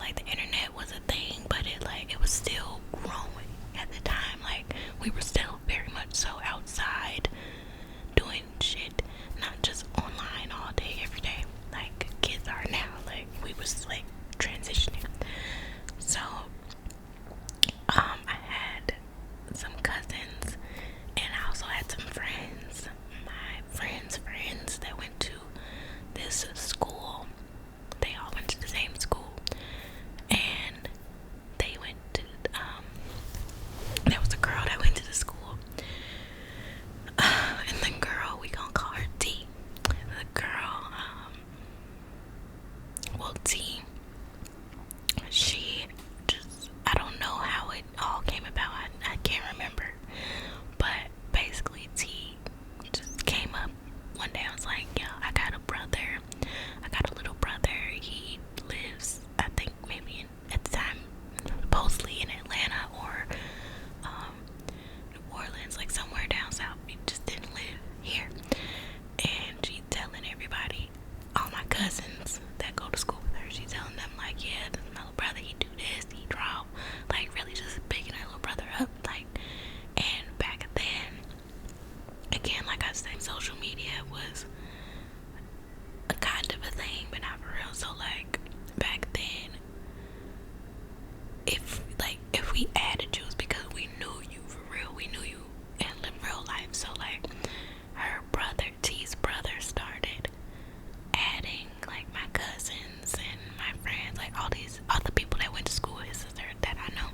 like the internet was a thing, but it was still growing at the time. Like we were still very much so outside doing shit, not just online all day every day like kids are now. Like we was like transitioning. So I had some cousins, and I also had some friends, my friends that went to this school. They all went to the same school, and they went to there was a girl that went to the school, and the girl, we gonna call her T. The girl, well, T, she just, I don't know how it all came about. I can't remember, but basically T just came up one day. I was like, yo, I got a brother. I got a little brother. He lives, I think maybe at the time, supposedly in Atlanta or New Orleans, like somewhere down south. He just didn't live here. And she telling everybody, all my cousins that go to school with her, she telling them like, yeah, this is my little brother. He do this, he draw, like really just bigging her little brother up, like. And back then, again, like I said, social media was a kind of a thing, but not for real. So like back then, if we added you, it's because we knew you for real. We knew you in real life. So like her brother, T's brother, started adding like my cousins and my friends, like all the people that went to school with his sister that I know.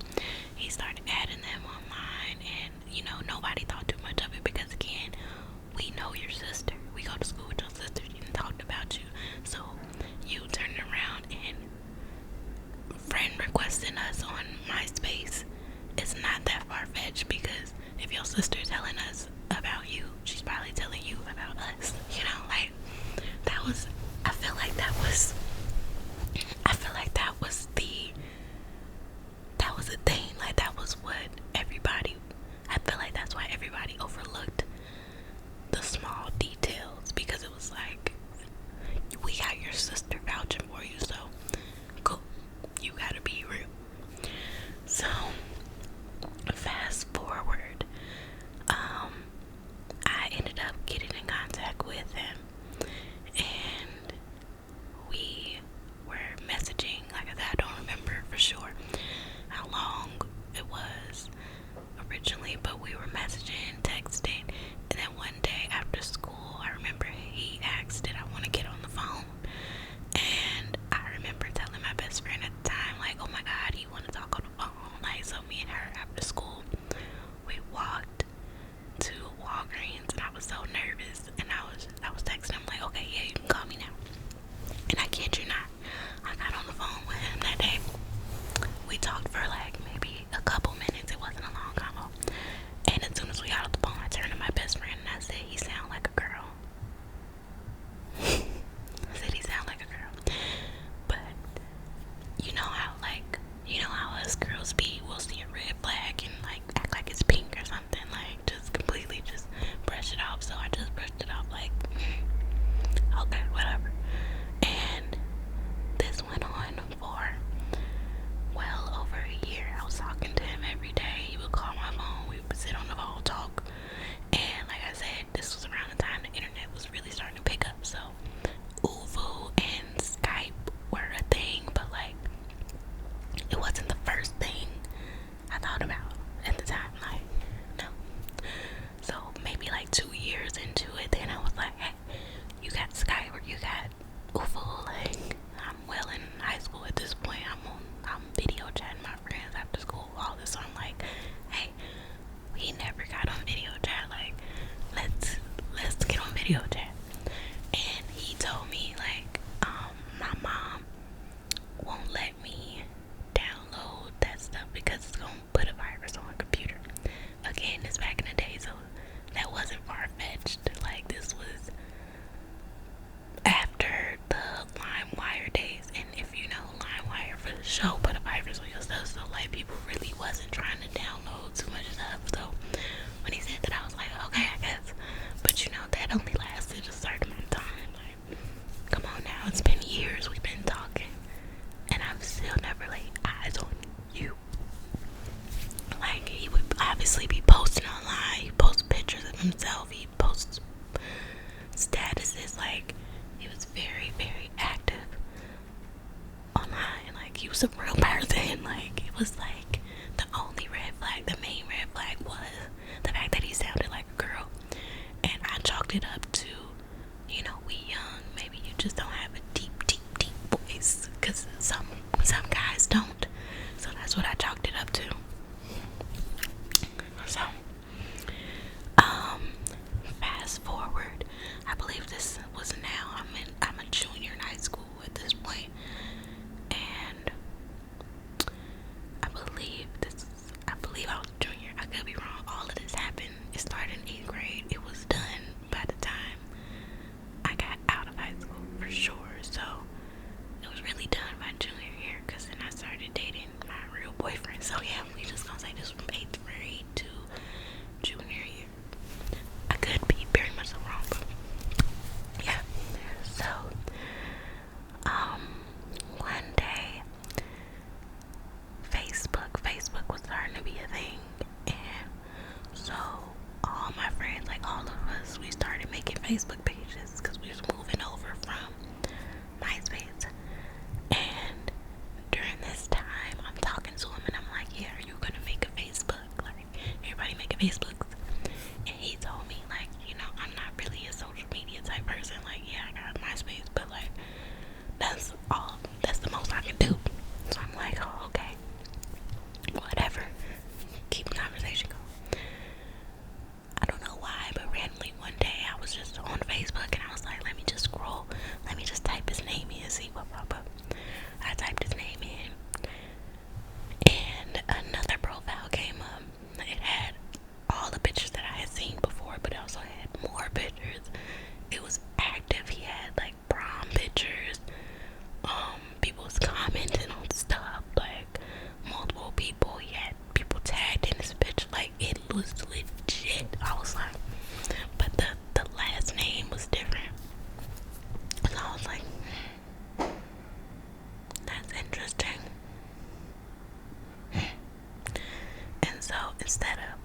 He started adding them online, and nobody thought too much of it because again, we know your sister. We go to school with your sister. She didn't talk about you. So you turning around and friend requesting us on MySpace is not that far-fetched, because if your sister's telling us about you, she's probably telling you about us. Like that was, I feel like that was a thing. Like that was what everybody, I feel like that's why everybody overlooked the small details, because it was like, we got your sister vouching for you, so cool, you gotta be real. So fast forward, I ended up getting in contact with him, and we were messaging. Like I said, I don't remember for sure how long it was originally, but we were messaging, texting, and then one day after school, I remember he asked, did I want to get on the phone? And I remember telling my best friend at the time, like, oh my god, he want to talk on the phone. Like, so me and her after school, we walked to Walgreens, and I was so nervous, and I was texting him like, okay, yeah, you can call me now. And I kid you not, I got on the phone with him that day. We talked for like maybe a couple minutes. It wasn't a long convo. And as soon as we got off the phone, I turned to my best friend and I said, he sound like a girl. I said, he sound like a girl. But you know how us girls be, we'll see a red flag and like act like it's pink or something, like just completely just brush it off. So I just brushed it off like, okay, whatever. And this went on for well over a year. I was talking to him every day. He would call my phone. We would sit on the phone, talk. And like I said, this was around the time the internet was really starting to pick up. So Uvu and Skype were a thing, but like it wasn't the first thing I thought about at the time. Like, no. So maybe like 2 years into it, then I was like, hey, you got Skype or you got Uvu? Like, I'm well in high school at this point. I'm video chatting my friends after school, all this. So I'm like, hey, we never got on video chat. Like, let's get on video chat. he was a real person. Like, it was like the only red flag, the main red flag was the fact that he sounded like a girl. And I chalked it up to, you know, we young, maybe you just don't have a deep voice, because some guys don't. So that's what I chalked it up to. So fast forward, I believe this was now, I'm a junior in high school at this point, and I believe I was a junior. I could be wrong. All of this happened. It started in 8th grade. It was done by the time I got out of high school for sure. So it was really done by junior year, because then I started dating my real boyfriend. So yeah, we just gonna say this from 8th grade to junior year. I could be very much wrong, but yeah. So one day Facebook was starting to be a thing, and so all my friends, like all of us, we started making Facebook pages because we was moving over from MySpace. And during this time, I'm talking to him and I'm like, yeah, are you gonna make a Facebook? Like, everybody make a Facebook. And he told me, like, you know, I'm not really a social media type person. Like, yeah, I got MySpace, but like, that's the most I can do. So I'm like, oh, okay, whatever, keep the conversation going. I don't know why, but randomly one day I was just on Facebook and I was like, let me just scroll, let me just type his name in and see what pop up. I typed his name in and another profile came up. It had all the pictures that I had seen before, but it also had more pictures. It was active. He had like prom pictures. People was commenting on stuff, like multiple people. He had people tagged in his picture. Like, it was legit. I was like, but the last name was different. So I was like, that's interesting. And so instead of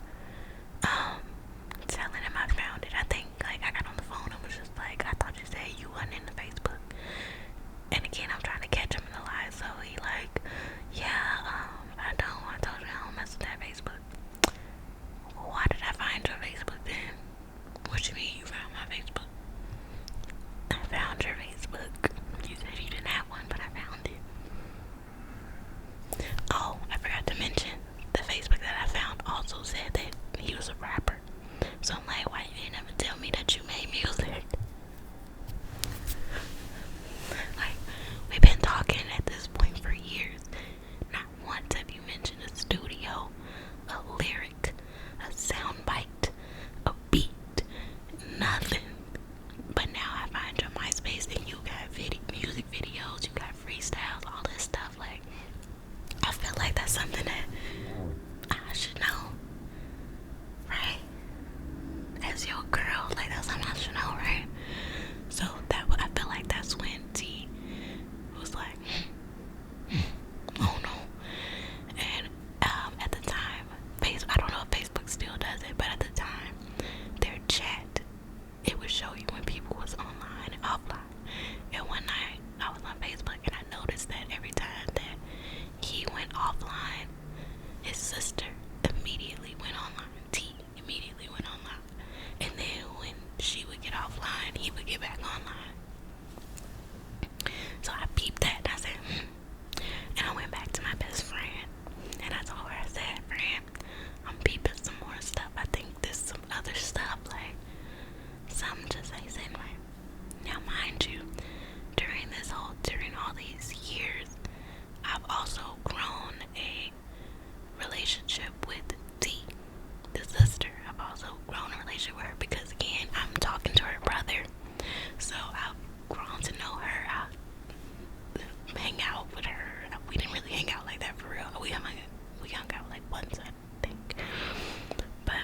telling him I found it, I think like I got on the phone and was just like, I thought you said you wasn't in the Facebook. And again, I'm trying to catch him in the lie, so he like, yeah, I told you I don't mess with that Facebook. Well, why did I find your Facebook then? What you mean you found my Facebook? I found your Facebook. You said you didn't have one, but I found it. Oh, I forgot to mention, the Facebook that I found also said that he was a rapper. So I'm like, why you didn't ever tell me that you made music? Like, we've been talking at this point for years. Not once have you mentioned a studio, a lyric, a soundbite, a beat, nothing. But now I find your MySpace and you got music videos, you got freestyles, all this stuff. Like, I feel like that's something that I should know, right? As your girl, like, that's something I should know, right? So I feel like that's when T was like, oh no. And at the time, I don't know if Facebook still does it, but at the time, their chat, it would show you when people was online and offline. And one night, I was on Facebook and I noticed that every time that he went offline, his sister immediately went online. T immediately went online. And then when she would get offline, he would get back online. So I peeped that and I said, and I went back to my best friend and I told her, I said, friend, I'm peeping some more stuff. I think there's some other stuff, like something just ain't sitting right. Now mind you, during all these years, I've also grown a relationship with T, the sister. I've also grown a relationship with her because, again, I'm talking to her brother. So I've grown to know her. I hang out with her. We didn't really hang out like that for real. We hung out like once, I think. But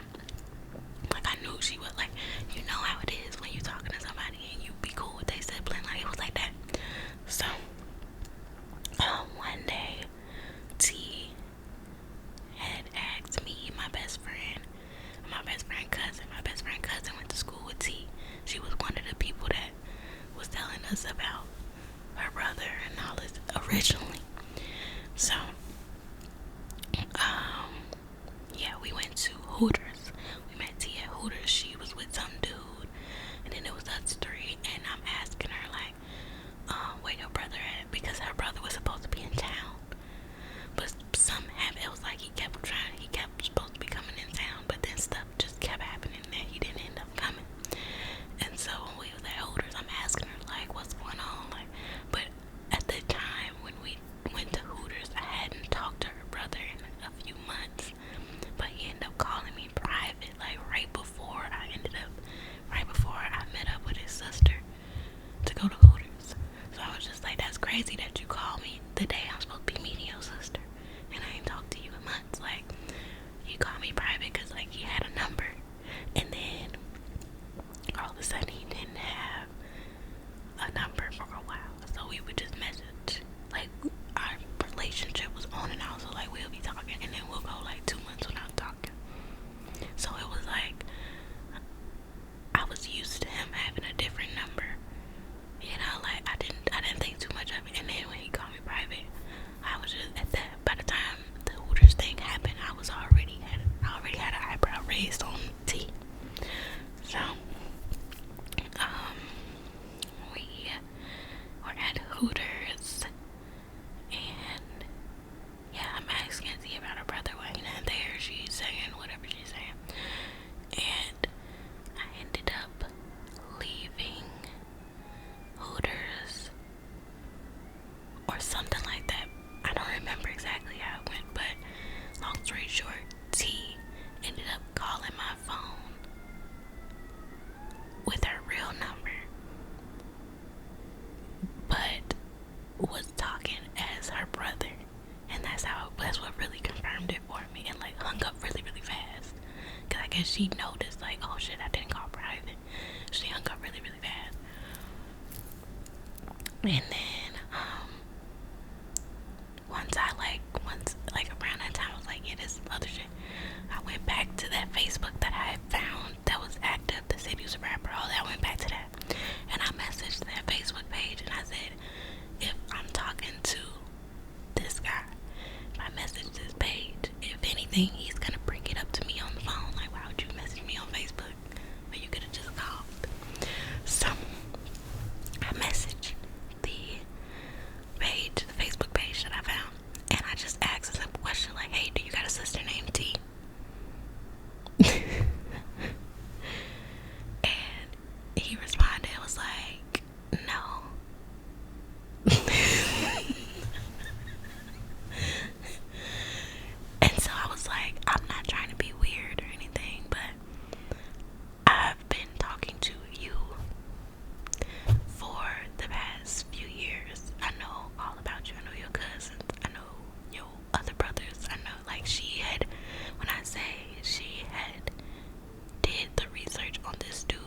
like, I knew she was like, you know how it is when you talking to somebody and you be cool with their sibling. Like, it was like that. So one day T had asked me, my best friend cousin went to school with T. She was one of the people that was telling us about her brother and all this originally. the day I'm supposed to be meeting your sister, and I ain't talked to you in months. Like, you called me private because, like, he had a number, and then all of a sudden he didn't have a number for a while, so we would just message. Like, our relationship was on and off, so, like, we'll be talking, and then we'll go, like, 2 months without talking. So it was like, I was used to him having a different number. You know, like, I didn't think too much of it. And then when he called me private, I was just at that. By the time the Hooters thing happened, I already had an eyebrow raised on T. So, we were at Hooters, and yeah, I'm asking T about her brother while he's not there. She's saying whatever she's saying, and I ended up leaving Hooters or something like that. I don't remember exactly how it went, but long story short, T ended up calling my phone with her real number, but was talking as her brother, and that's what really confirmed it for me, and like hung up really, really fast. Cause I guess she noticed, like, oh shit, I didn't call private. She hung up really, really fast. And then, once around that time, I was like, yeah, this other shit. I went back to that Facebook that I had found that was active, that said he was a rapper, all that. I went back to that, and I messaged that Facebook page, and I said, if I'm talking to this guy, if I message this page, if anything, he's gonna bring it up to me on the phone. Like, why would you message me on Facebook when you could have just called? So I messaged the Facebook page that I found, and I just asked a simple question like, hey, do you got a sister named T? And he responded and was like, no. And so I was like, I'm not trying to be weird or anything, but I've been talking to you for the past few years. I know all about you. I know your cousins. I know your other brothers. I know, like, when I say she had did the research on this dude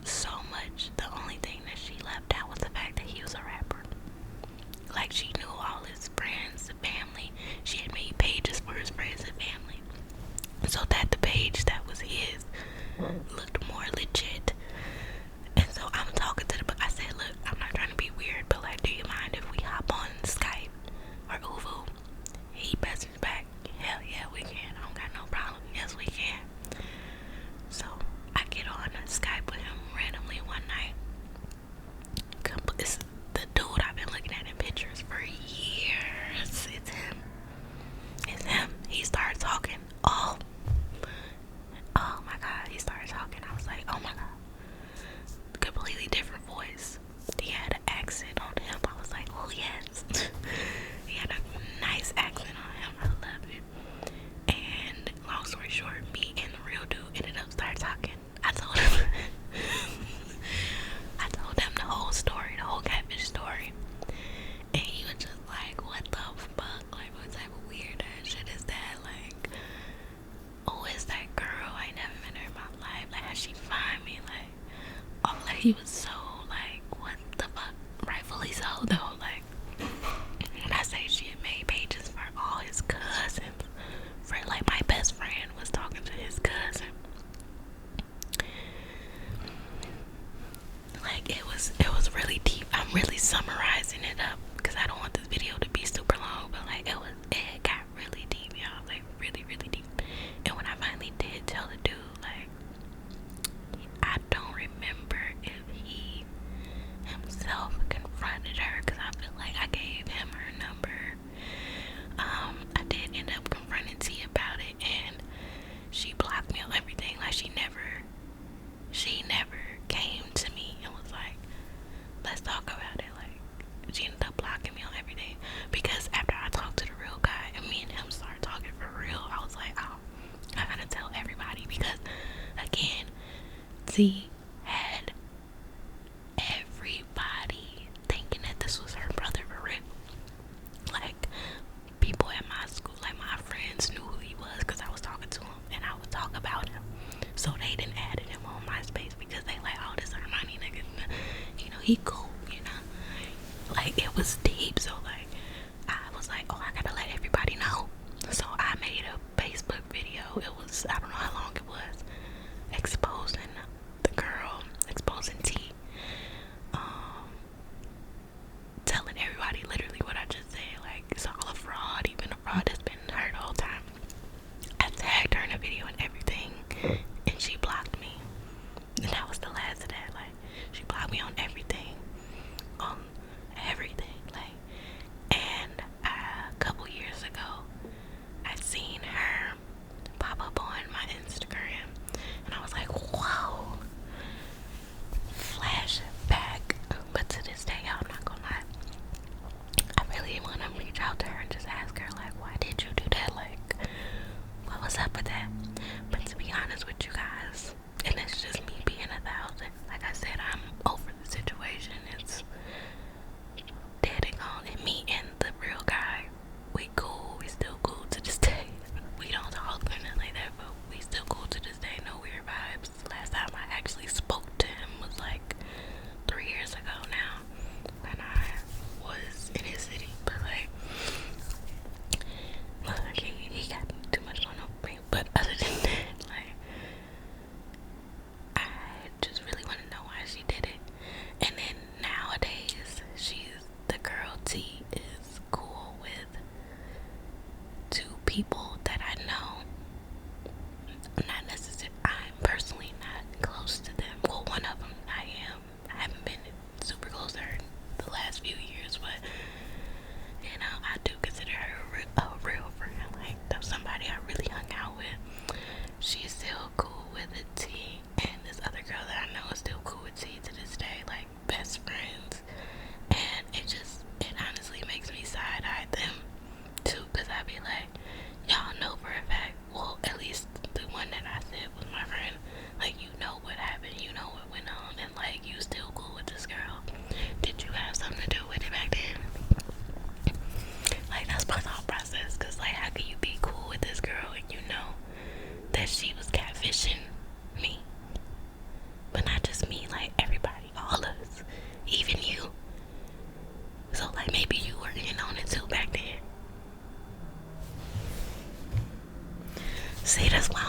so much, the only thing that she left out was the fact that he was a rapper. Like, she knew all his friends and family. She had made pages for his friends and family, so that the page that was his looked more legit. And so I'm talking to I said, look, I'm not trying to be weird, but like, do you mind if we hop on Skype or Uvu? He messaged back, hell yeah, we can. I don't got no problem. Yes, we can. So I get on Skype with him randomly one night. It's the dude I've been looking at in pictures for years. It's him. He started talking. Oh my god, he started talking. I was like, oh my god. Completely different voice. He had an accent on him. I was like, oh yes. He had a nice accent on him. I love it. And long story short, me and the real dude ended up starting talking. I told him the whole story, the whole catfish story. And he was just like, what the fuck? Like, what type of weird ass shit is that? Like, who is that girl? I never met her in my life. Like, how'd she find me? Like, oh, like, he was so, like, what the fuck? Rightfully so, though. Like, when I say she had made pages for all his cousins, for, like, my best friend was talking to his cousin. Like, it was really deep. I'm really summarizing it up because I don't want this video to be super long, but like, it got really deep, y'all. Like, really, really deep. And when I finally did tell the dude, like, I don't remember if he himself confronted her, because I feel like I gave him her number. I did end up confronting T about it, and she blocked me on everything. Like, she never came to me and was like, let's talk about it. Like, she ended up blocking me on everything, because after I talked to the real guy and me and him started talking for real, I was like, oh, I gotta tell everybody, because again, T had everybody thinking that this was her brother for real. Like, want to reach out to her and just ask her, like, why did you do that? Like, what was up with that? But to be honest with you guys, and it's just me being 1,000, like I said, I'm over the situation. It's dead and gone. And me and the real guy, we cool. We still cool to this day. We don't talk or nothing like that, but we still cool to this day. No weird vibes. Last time I actually spoke to him was like 3 years ago now, when I was in his city. But like, look, he got too much going on for me. But other than that, like, I just really want to know why she did it. And then nowadays, the girl T is cool with 2 people that I know. I'm personally not close to them. Well, one of them I am. I haven't been super close to her the last few years, but you know, I do consider her a real friend. Like, that's somebody I really hung out with. She's still cool with it, T, and this other girl that I know is still cool with T to this day, like best friends. And it honestly makes me side-eye them too, because I be like, y'all know for a fact, well, at least the one that I said was my friend, like, you know what happened, you know what went on, and like, you still cool with this girl. Did you have something to do with it back then? Like, that's my thought process, because like, how can you be cool with this girl and you know that she was catfishing me? But not just me, like everybody, all of us, even you. So like, maybe you were in on it too back then. See, that's why